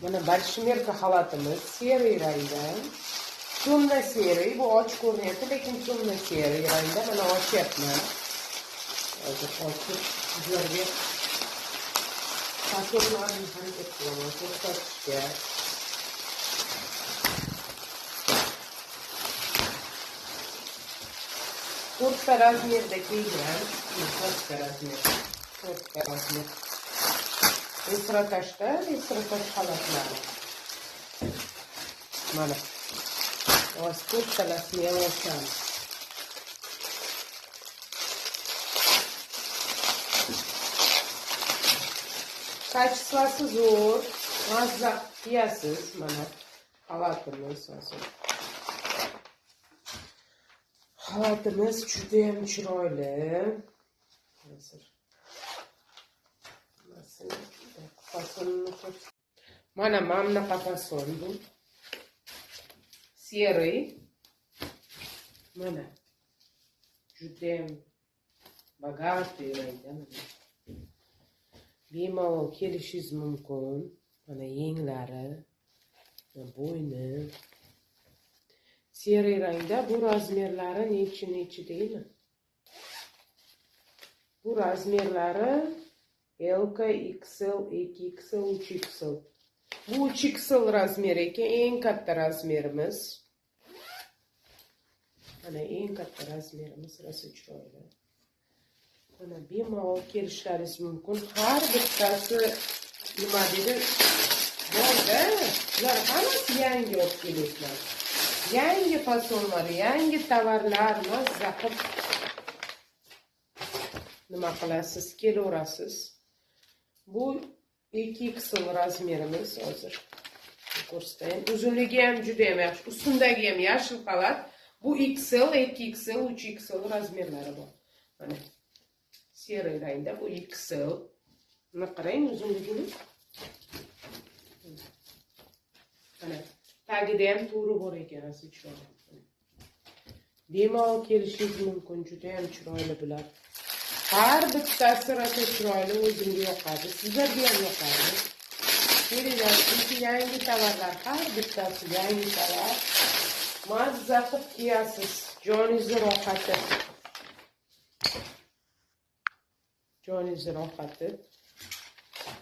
Mana большмерка xalatimiz siyriy rangda. Темно siyriy, bu ochiq ko'rinyapti, lekin temno siyriy rangda. Mana ochyapman. Hozir ochib sizlarga fasonlarni harakat qilaman, ko'rsatishga. To'rtta razmerda kelgan, to'rtta razmer. Esrotashda xalatlari. Mana. Hozir to'rttalasini yozamiz. Kachествоsi zo'r, mazza kiyasiz. Mana xalatimiz hozir. Xalatimiz juda ham chiroyli. Mana bunaqa fason bu. Siyriy. Mana juda ham bogатый rangda. Bemalol kelishingiz mumkin. Mana yenglari, bo'yni. Siyriy rangda bu razmerlari nechi deymi? Bu razmerlari L, XL, 2XL, 3XL. Bu 3XL razmeri ekan, eng katta razmerimiz. Mana eng katta razmerimiz, rosa chiroyli. Mana bemalol kelishlaringiz mumkin. Har bittasi nima deydi? Bo'ldi. Ular hammasi yangi olib kelasizlar. Yangi fasonlar, yangi tovarlar, mazza qilib nima qilasiz? Kelaverasiz. Bu 2XL razmerimiz hozir. Ko'rsatayin. Uzunligi ham juda ham yaxshi. Ustundagi ham yashil xalat. Bu XL, 2XL, 3XL razmerlari bor. Mana siyriy rangda bu XL. Mana qarang uzunligini. Mana tagida ham to'g'ri bor ekan, rosa chiroyli. Bemalol kelishingiz mumkin, juda ham chiroyli bular. Har bittasi rosa chiroyli, o'zimga yoqadi, sizlarga ham yoqadi. Kelinglar, chunki yangi tovarlar, har bittasi yangi tovar. Mazza qilib kiyasiz, joningizni rohati. Joningizni rohati.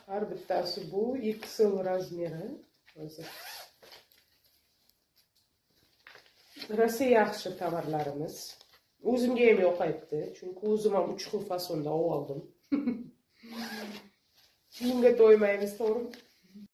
Har bittasi bu XL razmeri. Hozir rosa yaxshi tovarlarimiz. O'zimga ham yoqayapti, chunki o'zim ham 3 xil fasonda oldim. Kiyimga to'ymaymiz, to'g'rimi?